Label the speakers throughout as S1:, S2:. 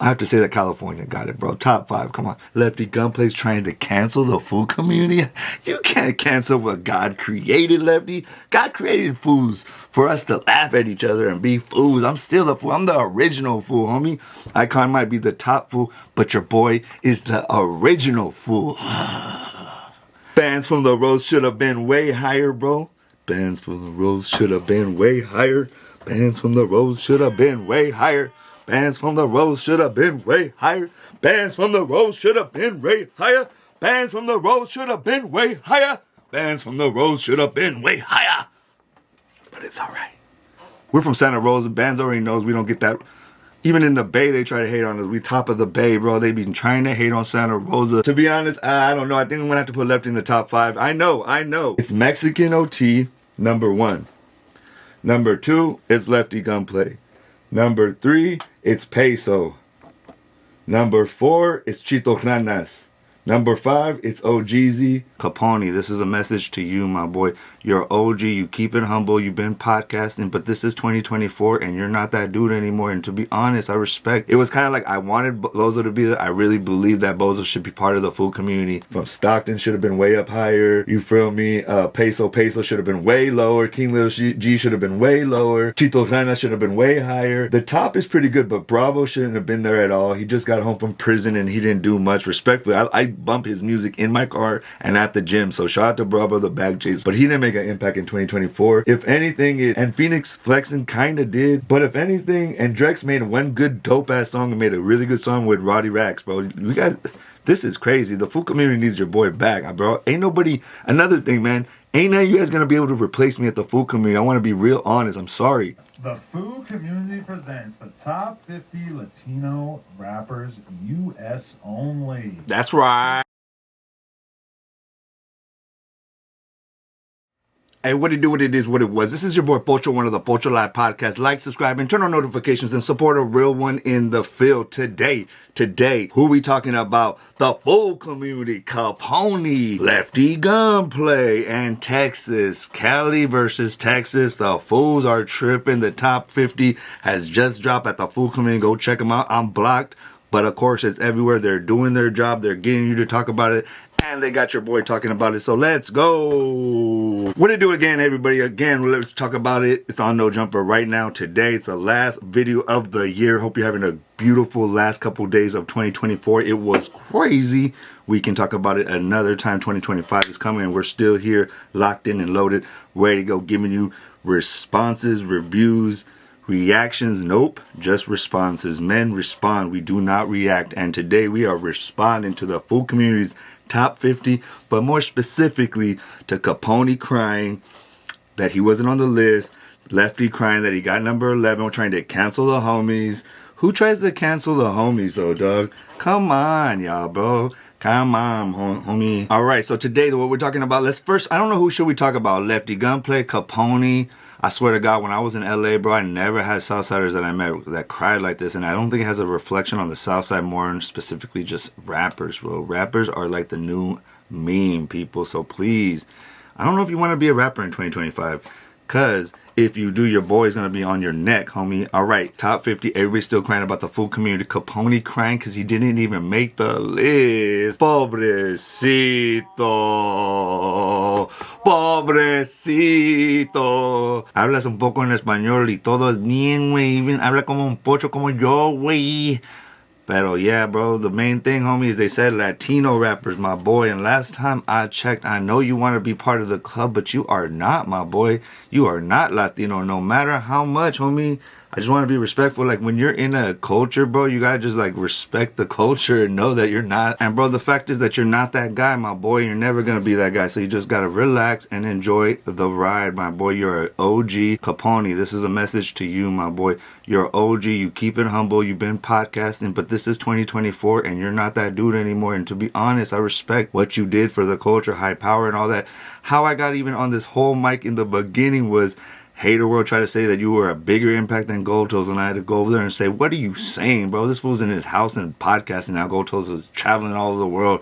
S1: I have to say that California got it, bro. Top 5, come on. Lefty Gunplay's trying to cancel the food community. You can't cancel what God created, Lefty. God created fools for us to laugh at each other and be fools. I'm still the fool. I'm the original fool, homie. Icon might be the top fool, but your boy is the original fool. Bands from the Rose should have been way higher, bro. Bands from the Rose should have been way higher. Bands from the Rose should have been way higher. Bands from the Rose should have been way higher. Bands from the Rose should have been way higher. Bands from the Rose should have been way higher. Bands from the Rose should have been way higher. But it's alright. We're from Santa Rosa. Bands already knows we don't get that. Even in the Bay, they try to hate on us. We top of the Bay, bro. They've been trying to hate on Santa Rosa. To be honest, I don't know. I think I'm going to have to put Lefty in the top 5. I know. It's Mexican OT, number 1. Number 2, it's Lefty Gunplay. Number 3, it's Peso. Number 4, it's Chito Clanas. Number 5, it's OGZ. Capone, this is a message to you, my boy. You're OG, you keep it humble, you've been podcasting, but this is 2024 and you're not that dude anymore. And to be honest, I respect. It was kind of like I wanted Bozo to be there. I really believe that Bozo should be part of the food community. From Stockton should have been way up higher. You feel me? Peso should have been way lower. King Little G should have been way lower. Chito Rana should have been way higher. The top is pretty good, but Bravo shouldn't have been there at all. He just got home from prison and he didn't do much. Respectfully, I bump his music in my car and at the gym. So shout out to Bravo, the bag chase. But he didn't make an impact in 2024. If anything, and Phoenix Flexin kind of did. But if anything, and Drex made one good dope ass song and made a really good song with Roddy Rax, bro. You guys, this is crazy. The food community needs your boy back, bro. Ain't nobody. Another thing, man. Ain't none of you guys gonna be able to replace me at the food community. I want to be real honest. I'm sorry.
S2: The Food Community presents the top 50 Latino rappers, U.S. only.
S1: That's right. Hey, what it do, what it is, what it was. This is your boy Pocho, one of the Pocho Live podcasts. Like, subscribe, and turn on notifications and support a real one in the field. Today, who we talking about? The full community, Capone, Lefty Gunplay, and Texas. Cali versus Texas. The fools are tripping. The top 50 has just dropped at the full community. Go check them out. I'm blocked, but of course it's everywhere. They're doing their job. They're getting you to talk about it. And they got your boy talking about it, so let's go. What it do again, everybody? Again, let's talk about it. It's on No Jumper right now. Today, it's the last video of the year. Hope you're having a beautiful last couple days of 2024. It was crazy. We can talk about it another time. 2025 is coming, and we're still here, locked in and loaded, ready to go, giving you responses, reviews, reactions. Nope, just responses. Men respond. We do not react. And today, we are responding to the full community's top 50, but more specifically to Capone crying that he wasn't on the list, Lefty crying that he got number 11. We're trying to cancel the homies. Who tries to cancel the homies though, dog? Come on, y'all, bro. Come on, homie. All right, so today what we're talking about, let's first, I don't know who should we talk about. Lefty Gunplay, Capone. I swear to God, when I was in LA, bro, I never had Southsiders that I met that cried like this. And I don't think it has a reflection on the Southside more, and specifically just rappers, bro. Rappers are like the new meme, people. So please, I don't know if you want to be a rapper in 2025. Because if you do, your boy is going to be on your neck, homie. All right, top 50. Everybody's still crying about the full community. Capone crying because he didn't even make the list. Pobrecito. Pobrecito. Hablas un poco en español y todo es bien, güey. Habla como un pocho como yo, güey. Pero yeah, bro, the main thing, homie, is they said Latino rappers, my boy. And last time I checked, I know you want to be part of the club, but you are not, my boy. You are not Latino, no matter how much, homie. I just want to be respectful. Like, when you're in a culture, bro, you gotta just, like, respect the culture and know that you're not. And, bro, the fact is that you're not that guy, my boy. You're never gonna be that guy. So you just gotta relax and enjoy the ride, my boy. You're an OG. Capone, this is a message to you, my boy. You're OG. You keep it humble. You've been podcasting, but this is 2024, and you're not that dude anymore. And to be honest, I respect what you did for the culture, high power, and all that. How I got even on this whole mic in the beginning was Hater World tried to say that you were a bigger impact than Gold Toes, and I had to go over there and say, what are you saying, bro? This fool's in his house and podcasting now. Gold Toes is traveling all over the world,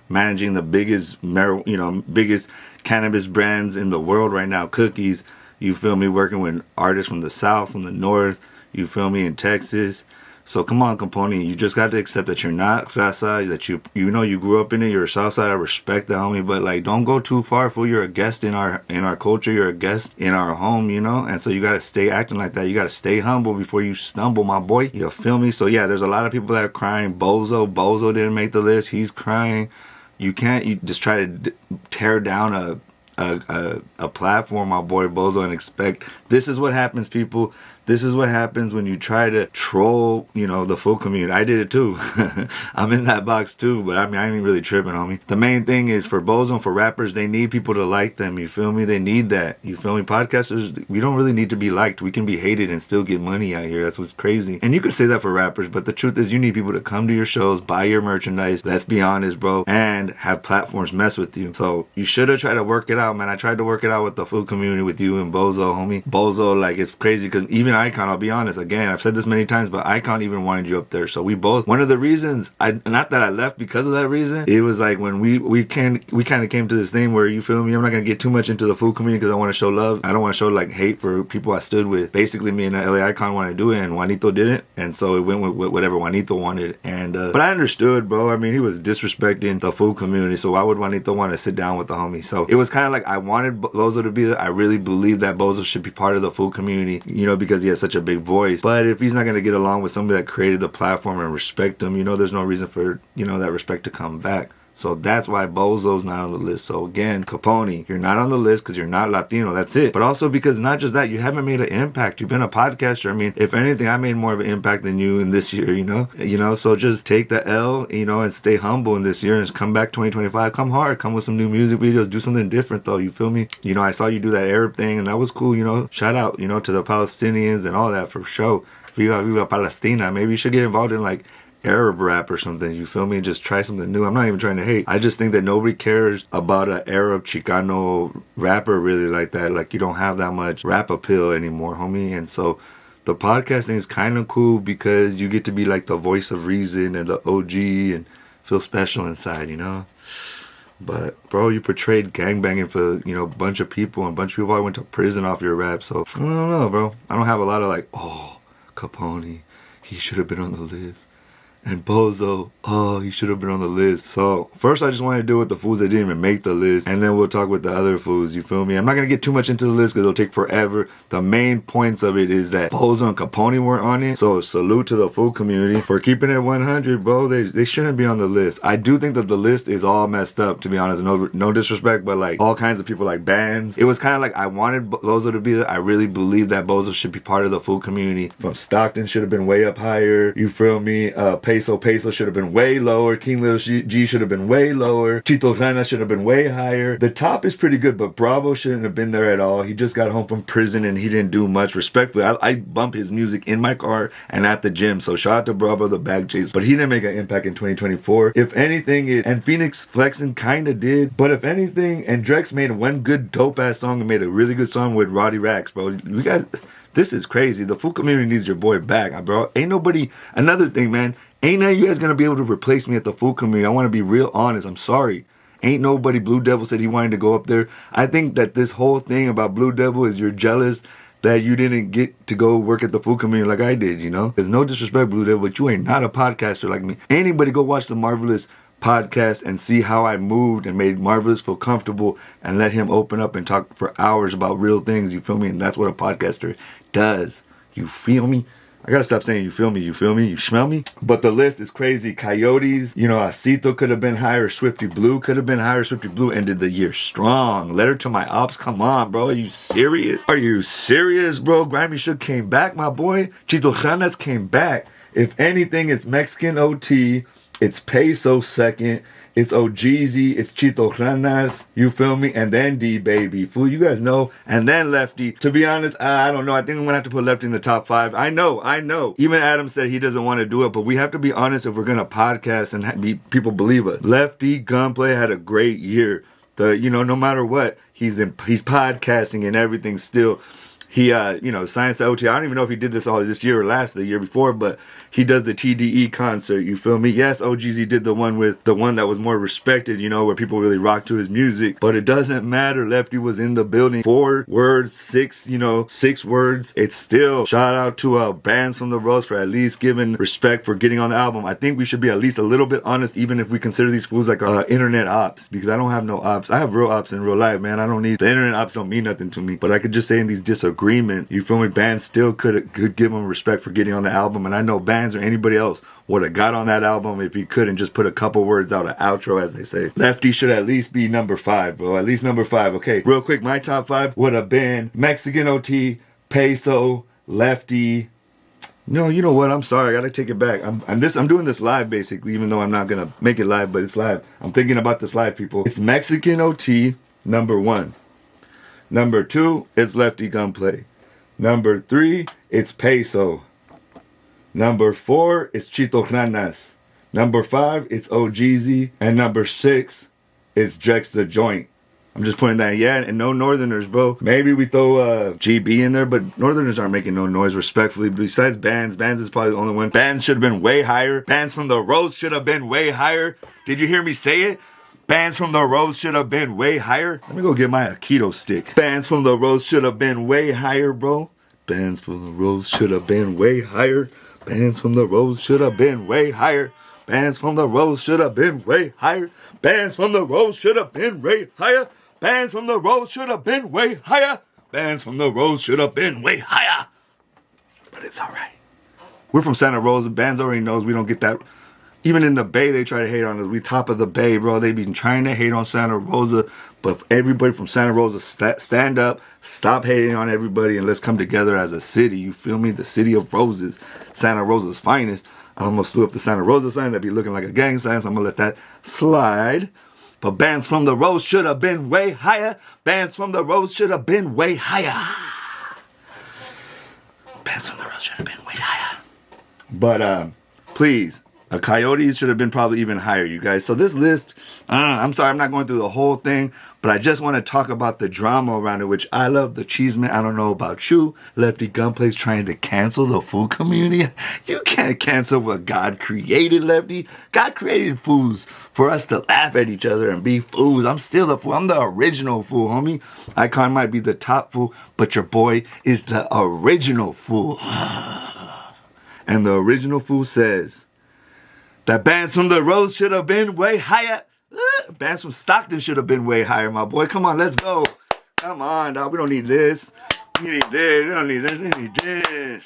S1: managing the biggest, biggest cannabis brands in the world right now. Cookies, you feel me, working with artists from the South, from the North, you feel me, in Texas. So come on, Capone, you just got to accept that you're not raza, that you know you grew up in it, you're a Southside, I respect that, homie, but like don't go too far, fool. You're a guest in our culture, you're a guest in our home, you know, and so you gotta stay acting like that. You gotta stay humble before you stumble, my boy. You feel me? So yeah, there's a lot of people that are crying. Bozo didn't make the list. He's crying. You just try to tear down a platform, my boy Bozo, and expect this is what happens, people. This is what happens when you try to troll, you know, the full community. I did it too. I'm in that box too, but I mean, I ain't really tripping, homie. The main thing is for Bozo and for rappers, they need people to like them. You feel me? They need that. You feel me? Podcasters, we don't really need to be liked. We can be hated and still get money out here. That's what's crazy. And you could say that for rappers, but the truth is you need people to come to your shows, buy your merchandise. Let's be honest, bro, and have platforms mess with you. So you should have tried to work it out, man. I tried to work it out with the full community, with you and Bozo, homie. Bozo, like, it's crazy because even Icon, I'll be honest, again, I've said this many times, but Icon even wanted you up there. So we both, one of the reasons, not that I left because of that reason, it was like when we kind of came to this thing where, you feel me, I'm not going to get too much into the food community because I want to show love. I don't want to show like hate for people I stood with. Basically, me and LA Icon wanted to do it and Juanito didn't. And so it went with whatever Juanito wanted. And, but I understood, bro. I mean, he was disrespecting the food community. So why would Juanito want to sit down with the homie? So it was kind of like I wanted Bozo to be there. I really believe that Bozo should be part of the food community, you know, because he has such a big voice. But if he's not going to get along with somebody that created the platform and respect him, you know, there's no reason for, you know, that respect to come back. So that's why Bozo's not on the list. So again, Capone, you're not on the list because you're not Latino. That's it. But also because not just that, you haven't made an impact. You've been a podcaster. I mean, if anything, I made more of an impact than you in this year, you know? So just take the L, you know, and stay humble in this year and come back 2025. Come hard. Come with some new music videos. Do something different though. You feel me? You know, I saw you do that Arab thing and that was cool, you know? Shout out, you know, to the Palestinians and all that for sure. Viva Palestina. Maybe you should get involved in like Arab rap or something, you feel me? Just try something new. I'm not even trying to hate. I just think that nobody cares about an Arab Chicano rapper really like that. Like, you don't have that much rap appeal anymore, homie. And so the podcasting is kind of cool because you get to be like the voice of reason and the OG and feel special inside, you know? But bro, you portrayed gangbanging for, you know, a bunch of people, and a bunch of people I went to prison off your rap. So I don't know, bro. I don't have a lot of like, oh, Capone, he should have been on the list. And Bozo, oh, he should have been on the list. So first I just want to deal with the fools that didn't even make the list, and then we'll talk with the other fools, you feel me? I'm not going to get too much into the list because it'll take forever. The main points of it is that Bozo and Capone weren't on it. So salute to the food community for keeping it 100, bro. They shouldn't be on the list. I do think that the list is all messed up, to be honest. No disrespect, but like all kinds of people, like bands. It was kind of like I wanted Bozo to be there. I really believe that Bozo should be part of the food community. From Stockton should have been way up higher, you feel me? Peso should have been way lower. King Little G should have been way lower. Chito Rana should have been way higher. The top is pretty good, but Bravo shouldn't have been there at all. He just got home from prison and he didn't do much. Respectfully, I bump his music in my car and at the gym. So shout out to Bravo, the bag chase. But he didn't make an impact in 2024. If anything, and Phoenix Flexing kind of did. But if anything, and Drex made one good dope ass song and made a really good song with Roddy Rax, bro. You guys, this is crazy. The food community needs your boy back, bro. Ain't nobody, another thing, man. Ain't none of you guys gonna be able to replace me at the food community. I want to be real honest. I'm sorry. Ain't nobody. Blue Devil said he wanted to go up there. I think that this whole thing about Blue Devil is you're jealous that you didn't get to go work at the food community like I did, you know? There's no disrespect, Blue Devil, but you ain't not a podcaster like me. Anybody go watch the Marvelous podcast and see how I moved and made Marvelous feel comfortable and let him open up and talk for hours about real things, you feel me? And that's what a podcaster does. You feel me? I gotta stop saying you feel me, you smell me? But the list is crazy. Coyotes, you know, Acito could have been higher. Swifty Blue could have been higher. Swifty Blue ended the year strong. Letter to My Ops, come on, bro. Are you serious? Are you serious, bro? Grammy Shook came back, my boy. Chito Janas came back. If anything, it's Mexican OT. It's Peso second. It's OGZ, it's Chito Ranas, you feel me? And then DeeBaby, fool, you guys know. And then Lefty. To be honest, I don't know. I think I'm gonna have to put Lefty in the top 5. I know. Even Adam said he doesn't want to do it, but we have to be honest if we're gonna podcast and people believe us. Lefty Gunplay had a great year. No matter what, he's podcasting and everything still. He, signs to OT. I don't even know if he did this all this year or the year before, but he does the TDE concert. You feel me? Yes, OGZ did the one that was more respected, where people really rock to his music. But it doesn't matter. Lefty was in the building. 4 words, 6 words. It's still shout out to bands from the roast for at least giving respect for getting on the album. I think we should be at least a little bit honest, even if we consider these fools like internet ops, because I don't have no ops. I have real ops in real life, man. I don't need the internet ops. Don't mean nothing to me. But I could just say in these disagreements, you feel me? Bands still could give them respect for getting on the album, and I know bands or anybody else would have got on that album if he couldn't just put a couple words out, an outro, as they say. Lefty should at least be number 5, bro. At least number 5. Okay, real quick, my top 5 would have been Mexican OT, Peso, Lefty. No, you know what? I'm sorry. I gotta take it back. I'm doing this live basically, even though I'm not gonna make it live, but it's live. I'm thinking about this live, people. It's Mexican OT, number 1. Number 2, it's Lefty Gunplay. Number 3, it's Peso. Number 4, it's Chito Cranas. Number 5, it's OGZ. And number 6, it's Drex the Joint. I'm just putting that, and no Northerners, bro. Maybe we throw GB in there, but Northerners aren't making no noise, respectfully. Besides Bands is probably the only one. Bands should have been way higher. Bands from the roast should have been way higher. Did you hear me say it? Bands from the roast should have been way higher. Let me go get my Aikido stick. Bands from the roast should have been way higher, bro. Bands from the roast should have been way higher. Bands from the roast should have been way higher. Bands from the roast should have been way higher. Bands from the roast should have been way higher. Bands from the roast should have been way higher. Bands from the roast should have been way higher. But it's alright. We're from Santa Rosa. Bands already knows we don't get that. Even in the Bay, they try to hate on us. We top of the Bay, bro. They've been trying to hate on Santa Rosa. But everybody from Santa Rosa, stand up. Stop hating on everybody. And let's come together as a city. You feel me? The city of roses. Santa Rosa's finest. I almost threw up the Santa Rosa sign. That'd be looking like a gang sign. So I'm going to let that slide. But bands from the roast should have been way higher. Bands from the roast should have been way higher. Bands from the roast should have been way higher. But please, Coyotes should have been probably even higher, you guys. So this list, I'm sorry, I'm not going through the whole thing, but I just want to talk about the drama around it, which I love the cheeseman. I don't know about you. Lefty Gunplay's trying to cancel the food community. You can't cancel what God created, Lefty. God created fools for us to laugh at each other and be fools. I'm still a fool. I'm the original fool, homie. Icon might be the top fool, but your boy is the original fool. And the original fool says that bands from the road should have been way higher. Bands from Stockton should have been way higher, my boy. Come on, let's go. Come on, dog. We don't need this. We need this. We don't need this. We need this.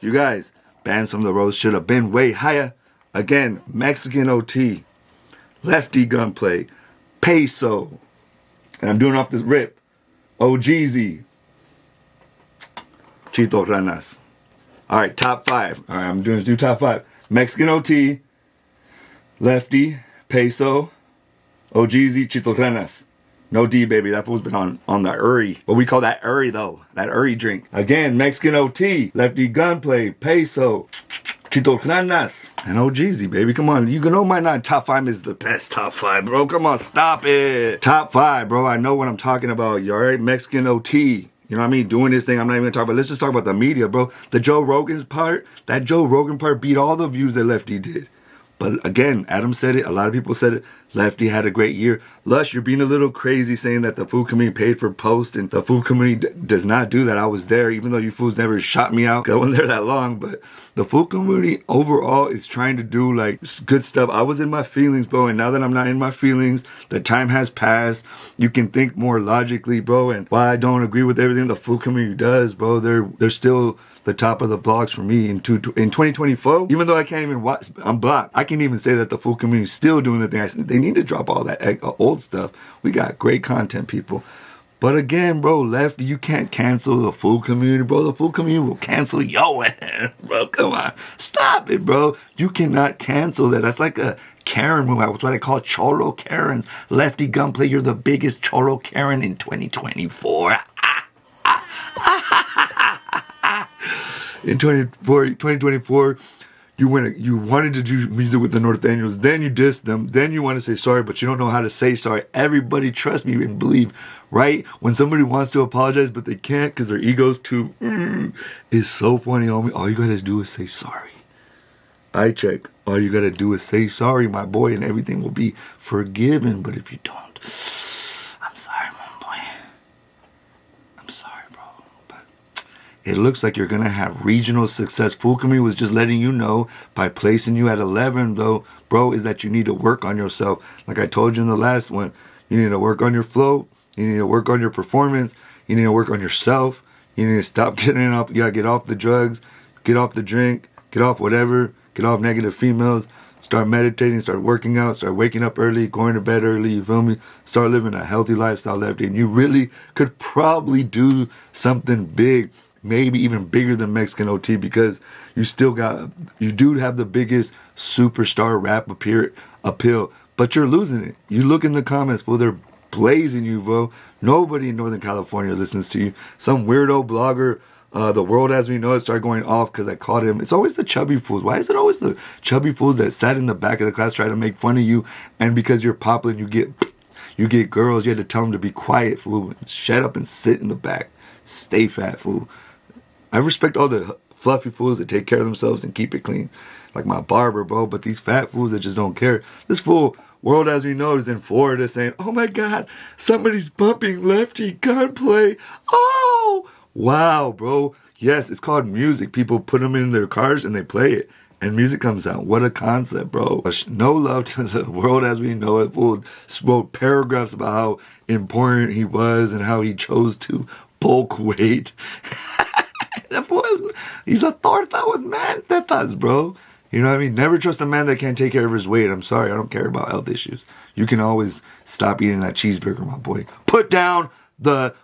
S1: You guys, bands from the road should have been way higher. Again, Mexican OT, Lefty Gunplay, Peso, and I'm doing off this rip, OGZ, Chito Ranas. All right, top 5. All right, I'm doing do top 5. Mexican OT, Lefty, Peso, OGZ, Chito Ranas. No DeeBaby. That fool's been on the Uri. What we call that Uri, though. That Uri drink. Again, Mexican OT, Lefty Gunplay, Peso, Chito Ranas, and OGZ, baby. Come on. You know my not top 5 is the best top 5, bro. Come on, stop it. Top 5, bro. I know what I'm talking about. You all right? Mexican OT. You know what I mean? Doing this thing, I'm not even talking about. Let's just talk about the media, bro. The Joe Rogan part, that Joe Rogan part beat all the views that Lefty did. But again, Adam said it. A lot of people said it. Lefty had a great year. Lush, you're being a little crazy saying that the food community paid for post, and the food community does not do that. I was there, even though you fools never shot me out. I wasn't there that long, but the food community overall is trying to do like good stuff. I was in my feelings, bro, and now that I'm not in my feelings, the time has passed. You can think more logically, bro, and why I don't agree with everything the food community does, bro. They're still the top of the blogs for me in 2024. Even though I can't even watch, I'm blocked. I can even say that the food community is still doing the thing. They need to drop all that old stuff. We got great content, people. But again, bro, Lefty, you can't cancel the food community, bro. The food community will cancel your ass, bro. Come on. Stop it, bro. You cannot cancel that. That's like a Karen move. That's what I call Cholo Karens. Lefty Gunplay, you're the biggest Cholo Karen in 2024. In 2024, you wanted to do music with the Norteños, then you dissed them, then you want to say sorry, but you don't know how to say sorry. Everybody, trust me and believe, right? When somebody wants to apologize, but they can't because their ego's too, it's so funny, homie. All you gotta do is say sorry. I check. All you gotta do is say sorry, my boy, and everything will be forgiven. But if you don't, I'm sorry, my boy. I'm sorry, bro. But it looks like you're gonna have regional success. Fukumi was just letting you know by placing you at 11, though, bro, is that you need to work on yourself. Like I told you in the last one, you need to work on your flow. You need to work on your performance. You need to work on yourself. You need to stop getting up. You gotta get off the drugs, get off the drink, get off whatever. Get off negative females, start meditating, start working out, start waking up early, going to bed early, you feel me? Start living a healthy lifestyle, Lefty. And you really could probably do something big, maybe even bigger than Mexican OT, because you do have the biggest superstar rap appeal, but you're losing it. You look in the comments, fool, they're blazing you, bro. Nobody in Northern California listens to you. Some weirdo blogger, the world as we know it, started going off because I caught him. It's always the chubby fools. Why is it always the chubby fools that sat in the back of the class trying to make fun of you? And because you're popular and you get girls, you had to tell them to be quiet, fool. Shut up and sit in the back. Stay fat, fool. I respect all the fluffy fools that take care of themselves and keep it clean. Like my barber, bro. But these fat fools that just don't care. This fool, world as we know, is in Florida saying, oh my God, somebody's bumping Lefty Gunplay. Oh! Wow, bro. Yes, it's called music. People put them in their cars and they play it. And music comes out. What a concept, bro. No love to the world as we know it. Fool wrote paragraphs about how important he was and how he chose to bulk weight. That fool he's a torta with man tetas, bro. You know what I mean? Never trust a man that can't take care of his weight. I'm sorry. I don't care about health issues. You can always stop eating that cheeseburger, my boy. Put down the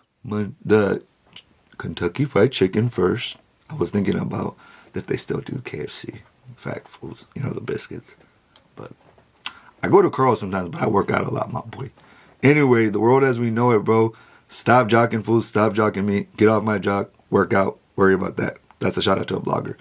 S1: Kentucky Fried Chicken first. I was thinking about if they still do KFC. Fact, fools. You know, the biscuits. But I go to Carl sometimes, but I work out a lot, my boy. Anyway, the world as we know it, bro. Stop jocking, fools. Stop jocking me. Get off my jock. Work out. Worry about that. That's a shout out to a blogger.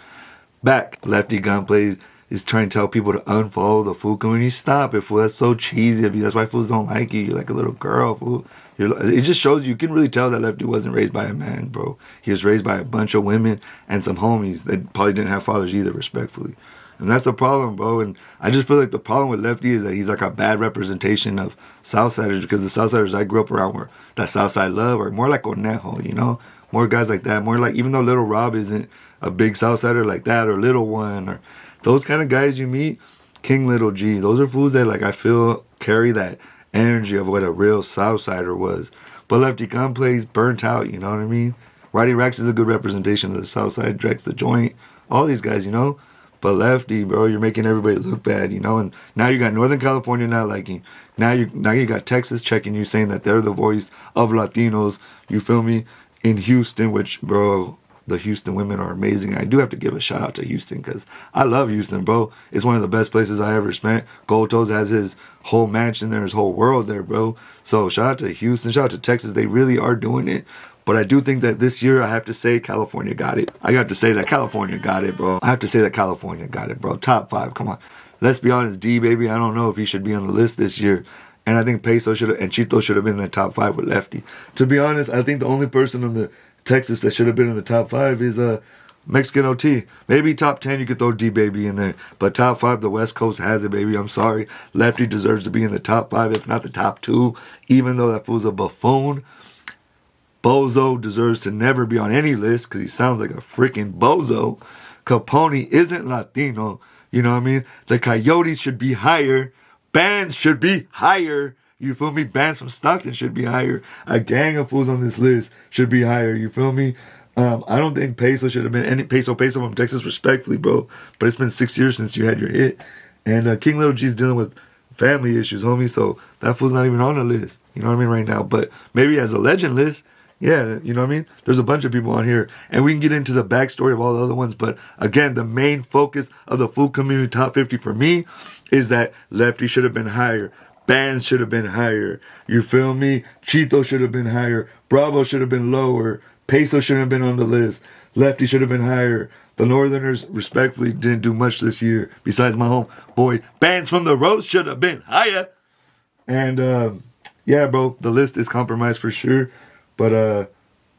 S1: Back. Lefty Gunplay is trying to tell people to unfollow the fool community. Stop it, fool. That's so cheesy of you. That's why fools don't like you. You're like a little girl, fool. It just shows you can really tell that Lefty wasn't raised by a man, bro. He was raised by a bunch of women and some homies that probably didn't have fathers either, respectfully. And that's the problem, bro. And I just feel like the problem with Lefty is that he's like a bad representation of Southsiders, because the Southsiders I grew up around were that Southside love are more like Conejo, you know? More guys like that. More like, even though Little Rob isn't a big Southsider like that, or Little One, or those kind of guys you meet, King Little G, those are fools that, like, I feel carry that energy of what a real Southsider was. But Lefty Gunplay's burnt out, you know what I mean? Roddy Rex is a good representation of the Southside. Drex the Joint, all these guys, you know? But Lefty, bro, you're making everybody look bad, you know? And now you got Northern California not liking. Now you got Texas checking you, saying that they're the voice of Latinos, you feel me? In Houston, which, bro, the Houston women are amazing. I do have to give a shout out to Houston because I love Houston, bro. It's one of the best places I ever spent. Gold Toes has his whole mansion there, his whole world there, bro. So shout out to Houston, shout out to Texas. They really are doing it. But I do think that this year I have to say California got it. I got to say that California got it, bro. I have to say that California got it, bro. Top 5, come on. Let's be honest, DeeBaby, I don't know if he should be on the list this year. And I think Peso should have, and Chito should have been in the top 5 with Lefty. To be honest, I think the only person on the Texas that should have been in the top 5 is Mexican OT. Maybe top 10 you could throw DeeBaby in there. But top 5, the West Coast has it, baby. I'm sorry. Lefty deserves to be in the top 5, if not the top 2. Even though that fool's a buffoon. Bozo deserves to never be on any list because he sounds like a freaking bozo. Capone isn't Latino. You know what I mean? The Coyotes should be higher. Bands should be higher. You feel me? Bands from Stockton should be higher. A gang of fools on this list should be higher. You feel me? I don't think Peso should have been any Peso from Texas, respectfully, bro. But it's been 6 years since you had your hit. And King Little G's dealing with family issues, homie. So that fool's not even on the list. You know what I mean? Right now. But maybe as a legend list, yeah, you know what I mean? There's a bunch of people on here. And we can get into the backstory of all the other ones. But again, the main focus of the food community top 50 for me is that Lefty should have been higher. Bands should have been higher. You feel me? Chito should have been higher. Bravo should have been lower. Peso shouldn't have been on the list. Lefty should have been higher. The Northerners, respectfully, didn't do much this year. Besides my home boy, Bands from the Roast should have been higher. And yeah, bro, the list is compromised for sure. But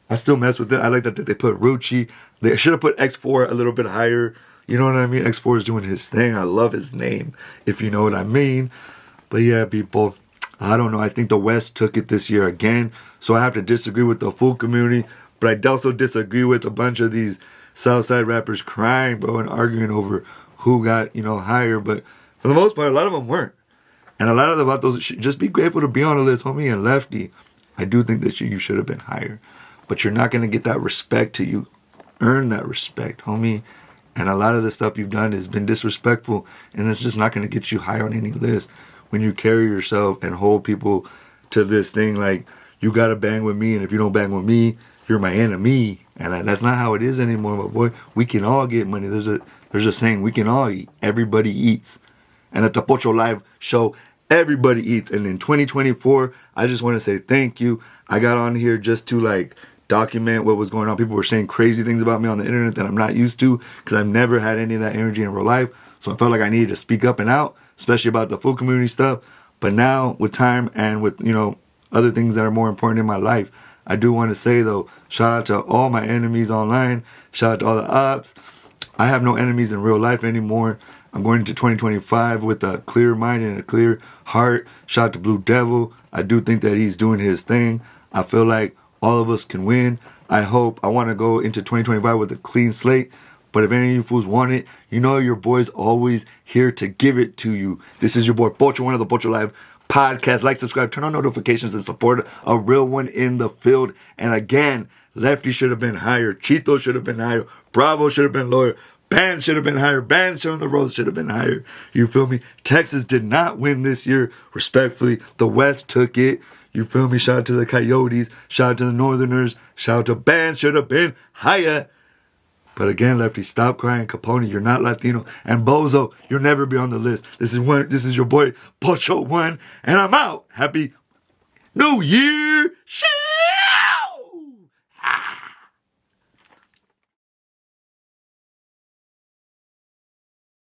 S1: I still mess with it. I like that they put Rucci. They should have put X4 a little bit higher. You know what I mean? X4 is doing his thing. I love his name, if you know what I mean. But yeah, people, I don't know. I think the West took it this year again. So I have to disagree with the full community. But I also disagree with a bunch of these Southside rappers crying, bro, and arguing over who got, higher. But for the most part, a lot of them weren't. And a lot of about those, just be grateful to be on the list, homie. And Lefty, I do think that you should have been higher. But you're not going to get that respect till you earn that respect, homie. And a lot of the stuff you've done has been disrespectful. And it's just not going to get you high on any list when you carry yourself and hold people to this thing like, you got to bang with me. And if you don't bang with me, you're my enemy. And that's not how it is anymore, my boy. We can all get money. There's a saying, we can all eat. Everybody eats. And at the Pocho Live show, everybody eats. And in 2024, I just want to say thank you. I got on here just to document what was going on. People were saying crazy things about me on the internet that I'm not used to because I've never had any of that energy in real life. So I felt like I needed to speak up and out, especially about the food community stuff. But now with time and with, other things that are more important in my life, I do want to say though, shout out to all my enemies online. Shout out to all the ops. I have no enemies in real life anymore. I'm going into 2025 with a clear mind and a clear heart. Shout out to Blue Devil. I do think that he's doing his thing. I feel like all of us can win. I want to go into 2025 with a clean slate. But if any of you fools want it, your boy's always here to give it to you. This is your boy Pocho, one of the Pocho Live podcast. Like, subscribe, turn on notifications, and support a real one in the field. And again, Lefty should have been higher. Cheeto should have been higher. Bravo should have been lower. Bands should have been higher. Bands on the road should have been higher. You feel me? Texas did not win this year. Respectfully, the West took it. You feel me? Shout out to the Coyotes. Shout out to the Northerners. Shout out to Bands should have been higher. But again, Lefty, stop crying. Capone, you're not Latino. And Bozo, you'll never be on the list. This is your boy Pocho 1, and I'm out. Happy New Year. Shit.